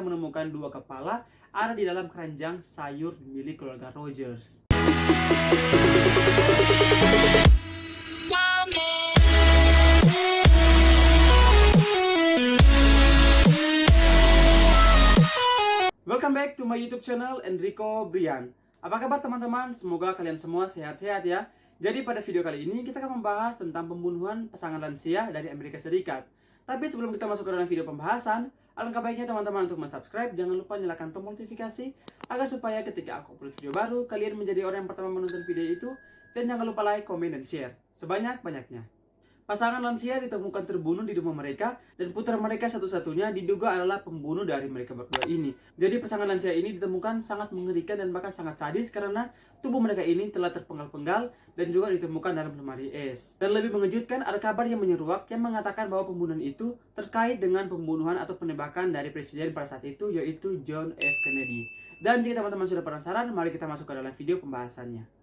mereka menemukan dua kepala ada di dalam keranjang sayur milik keluarga Rogers. Welcome back to my YouTube channel Enrico Brian. Apa kabar teman-teman? Semoga kalian semua sehat-sehat ya. Jadi pada video kali ini kita akan membahas tentang pembunuhan pasangan lansia dari Amerika Serikat. Tapi sebelum kita masuk ke dalam video pembahasan, alangkah baiknya teman-teman untuk subscribe, jangan lupa nyalakan tombol notifikasi agar supaya ketika aku upload video baru, kalian menjadi orang yang pertama menonton video itu. Dan jangan lupa like, komen, dan share sebanyak-banyaknya. Pasangan lansia ditemukan terbunuh di rumah mereka dan putra mereka satu-satunya diduga adalah pembunuh dari mereka berdua ini. Jadi pasangan lansia ini ditemukan sangat mengerikan dan bahkan sangat sadis karena tubuh mereka ini telah terpenggal-penggal dan juga ditemukan dalam lemari es. Dan lebih mengejutkan, ada kabar yang menyeruak yang mengatakan bahwa pembunuhan itu terkait dengan pembunuhan atau penembakan dari presiden pada saat itu, yaitu John F. Kennedy. Dan jika teman-teman sudah penasaran, mari kita masuk ke dalam video pembahasannya.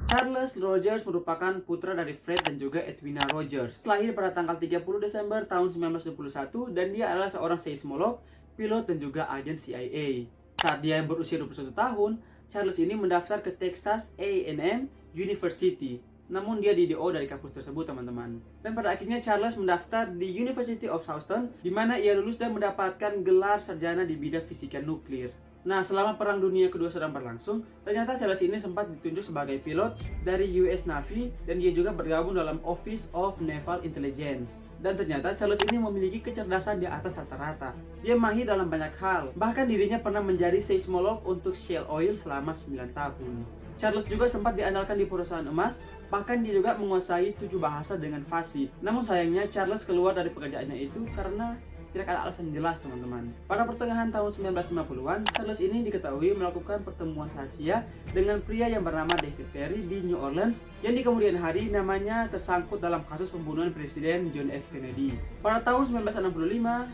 Charles Rogers merupakan putra dari Fred dan juga Edwina Rogers. Lahir pada tanggal 30 Desember tahun 1921 dan dia adalah seorang seismolog, pilot dan juga agen CIA. Saat dia berusia 21 tahun, Charles ini mendaftar ke Texas A&M University. Namun dia di DO dari kampus tersebut, teman-teman. Dan pada akhirnya Charles mendaftar di University of Houston, di mana ia lulus dan mendapatkan gelar sarjana di bidang fisika nuklir. Nah, selama Perang Dunia Kedua sedang berlangsung, ternyata Charles ini sempat ditunjuk sebagai pilot dari US Navy dan dia juga bergabung dalam Office of Naval Intelligence. Dan ternyata Charles ini memiliki kecerdasan di atas rata-rata. Dia mahir dalam banyak hal, bahkan dirinya pernah menjadi seismolog untuk Shell Oil selama 9 tahun. Charles juga sempat diandalkan di perusahaan emas, bahkan dia juga menguasai 7 bahasa dengan fasih. Namun sayangnya Charles keluar dari pekerjaannya itu karena tidak ada alasan jelas, teman-teman. Pada pertengahan tahun 1950-an, Charles ini diketahui melakukan pertemuan rahasia dengan pria yang bernama David Ferry di New Orleans, yang di kemudian hari namanya tersangkut dalam kasus pembunuhan Presiden John F. Kennedy. Pada tahun 1965,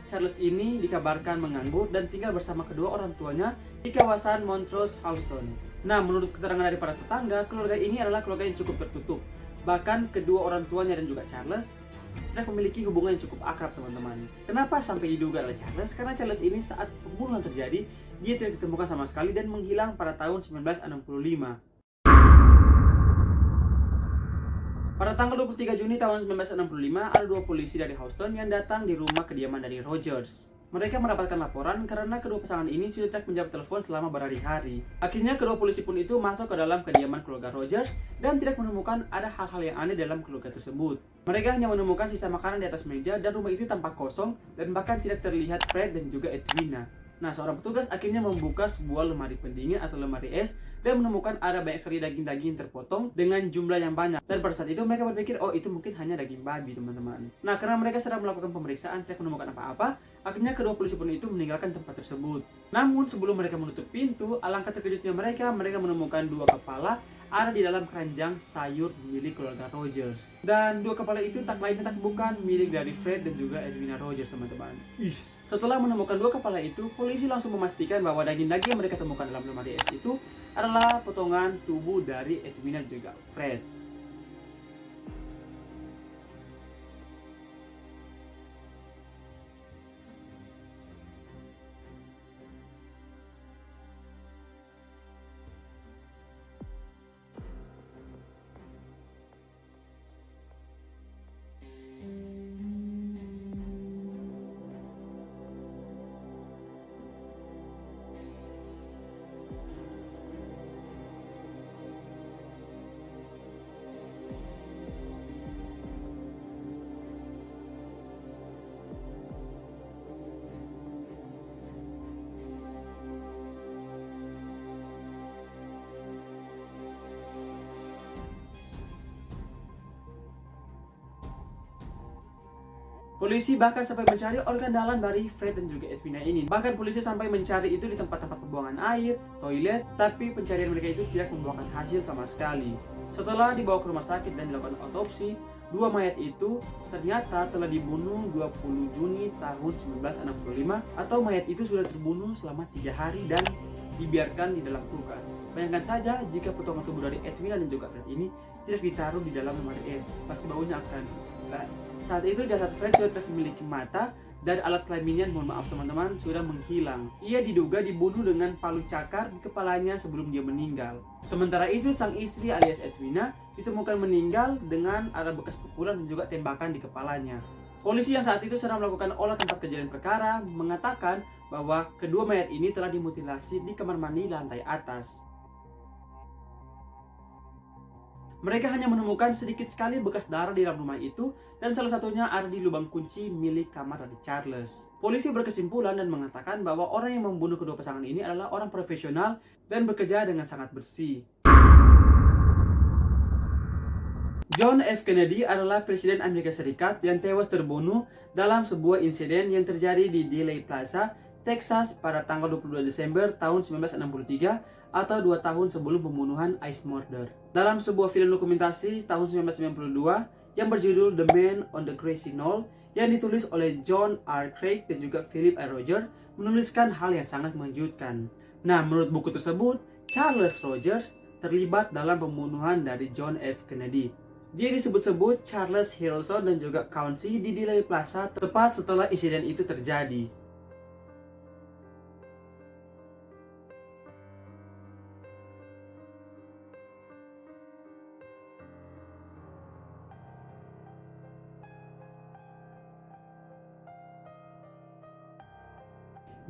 Charles ini dikabarkan menganggur dan tinggal bersama kedua orang tuanya di kawasan Montrose, Houston. Nah, menurut keterangan dari para tetangga, keluarga ini adalah keluarga yang cukup tertutup. Bahkan kedua orang tuanya dan juga Charles tidak memiliki hubungan yang cukup akrab, teman-teman. Kenapa sampai diduga adalah Charles? Karena Charles ini saat pembunuhan terjadi, dia tidak ditemukan sama sekali dan menghilang pada tahun 1965. Pada tanggal 23 Juni tahun 1965, ada dua polisi dari Houston yang datang di rumah kediaman dari Rogers. Mereka mendapatkan laporan karena kedua pasangan ini sudah tidak menjawab telepon selama berhari-hari. Akhirnya kedua polisi pun itu masuk ke dalam kediaman keluarga Rogers dan tidak menemukan ada hal-hal yang aneh dalam keluarga tersebut. Mereka hanya menemukan sisa makanan di atas meja dan rumah itu tampak kosong dan bahkan tidak terlihat Fred dan juga Edwina. Nah, seorang petugas akhirnya membuka sebuah lemari pendingin atau lemari es dan menemukan ada banyak sekali daging-daging terpotong dengan jumlah yang banyak. Dan pada saat itu mereka berpikir, oh itu mungkin hanya daging babi, teman-teman. Nah, karena mereka sedang melakukan pemeriksaan tidak menemukan apa-apa, akhirnya kedua polisi pun itu meninggalkan tempat tersebut. Namun sebelum mereka menutup pintu, alangkah terkejutnya mereka menemukan dua kepala ada di dalam keranjang sayur milik keluarga Rogers. Dan dua kepala itu tak lain tak bukan milik dari Fred dan juga Edwina Rogers, teman-teman. Setelah menemukan dua kepala itu, polisi langsung memastikan bahwa daging-daging yang mereka temukan dalam lemari es itu adalah potongan tubuh dari Edwina dan juga Fred. Polisi bahkan sampai mencari organ dalam dari Fred dan juga Edwina ini. Bahkan polisi sampai mencari itu di tempat-tempat pembuangan air, toilet, tapi pencarian mereka itu tidak membuahkan hasil sama sekali. Setelah dibawa ke rumah sakit dan dilakukan otopsi, dua mayat itu ternyata telah dibunuh 20 Juni tahun 1965 atau mayat itu sudah terbunuh selama 3 hari dan dibiarkan di dalam kulkas. Bayangkan saja jika potongan tubuh dari Edwina dan juga Fred ini tidak ditaruh di dalam lemari es, pasti baunya akan. Saat itu jasad Fred sudah tidak memiliki mata dan alat kelaminnya, mohon maaf teman-teman, sudah menghilang. Ia diduga dibunuh dengan palu cakar di kepalanya sebelum dia meninggal. Sementara itu sang istri alias Edwina ditemukan meninggal dengan ada bekas pukulan dan juga tembakan di kepalanya. Polisi yang saat itu sedang melakukan olah tempat kejadian perkara mengatakan bahwa kedua mayat ini telah dimutilasi di kamar mandi lantai atas. Mereka hanya menemukan sedikit sekali bekas darah di dalam rumah itu, dan salah satunya ada di lubang kunci milik kamar dari Charles. Polisi berkesimpulan dan mengatakan bahwa orang yang membunuh kedua pasangan ini adalah orang profesional dan bekerja dengan sangat bersih. John F. Kennedy adalah Presiden Amerika Serikat yang tewas terbunuh dalam sebuah insiden yang terjadi di Dealey Plaza, Texas pada tanggal 22 Desember tahun 1963 atau 2 tahun sebelum pembunuhan Ice Murder. Dalam sebuah film dokumentasi tahun 1992 yang berjudul The Man on the Grassy Knoll yang ditulis oleh John R. Craig dan juga Philip R. Rogers menuliskan hal yang sangat mengejutkan. Nah, menurut buku tersebut, Charles Rogers terlibat dalam pembunuhan dari John F. Kennedy. Dia disebut-sebut Charles Harrelson dan juga Counsey di Dealey Plaza tepat setelah insiden itu terjadi.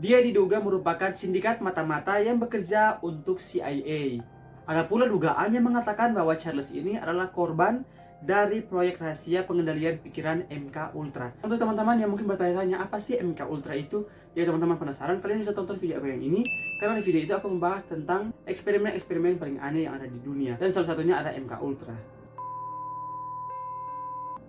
Dia diduga merupakan sindikat mata-mata yang bekerja untuk CIA. Ada pula dugaan yang mengatakan bahwa Charles ini adalah korban dari proyek rahasia pengendalian pikiran MK Ultra. Untuk teman-teman yang mungkin bertanya-tanya apa sih MK Ultra itu? Jika teman-teman penasaran, kalian bisa tonton video aku yang ini, karena di video itu aku membahas tentang eksperimen-eksperimen paling aneh yang ada di dunia, dan salah satunya ada MK Ultra.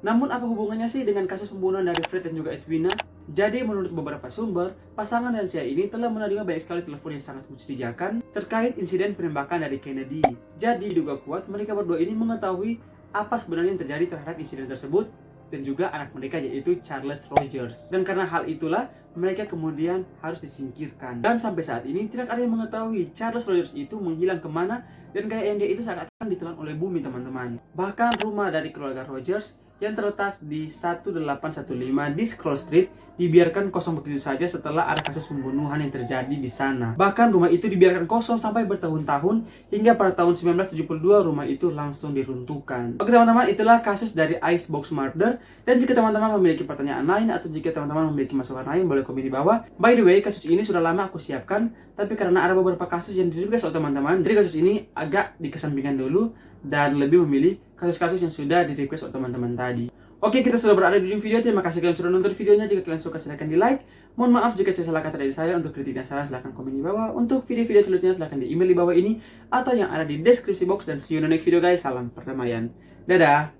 Namun apa hubungannya sih dengan kasus pembunuhan dari Fred dan juga Edwina? Jadi menurut beberapa sumber, pasangan lansia ini telah menerima banyak sekali telepon yang sangat mencurigakan terkait insiden penembakan dari Kennedy. Jadi diduga kuat mereka berdua ini mengetahui apa sebenarnya yang terjadi terhadap insiden tersebut dan juga anak mereka yaitu Charles Rogers. Dan karena hal itulah mereka kemudian harus disingkirkan. Dan sampai saat ini tidak ada yang mengetahui Charles Rogers itu menghilang kemana dan kayaknya dia itu seakan-akan ditelan oleh bumi teman-teman. Bahkan rumah dari keluarga Rogers yang terletak di 1815 di Scroll Street dibiarkan kosong begitu saja setelah ada kasus pembunuhan yang terjadi di sana. Bahkan rumah itu dibiarkan kosong sampai bertahun-tahun hingga pada tahun 1972 rumah itu langsung diruntuhkan. Oke teman-teman, itulah kasus dari Icebox Murder. Dan jika teman-teman memiliki pertanyaan lain atau jika teman-teman memiliki masukan lain, boleh komen di bawah. By the way, kasus ini sudah lama aku siapkan, tapi karena ada beberapa kasus yang di-request oleh teman-teman, jadi kasus ini agak dikesampingkan dulu dan lebih memilih kasus-kasus yang sudah di-request oleh teman-teman tadi. Oke, kita sudah berada di ujung video. Terima kasih kalian sudah nonton videonya. Jika kalian suka, silahkan di like. Mohon maaf jika saya salah kata dari saya. Untuk kritik dan saran, silahkan komen di bawah. Untuk video-video selanjutnya, silahkan di email di bawah ini atau yang ada di deskripsi box. Dan see you in the next video guys. Salam perdamaian. Dadah.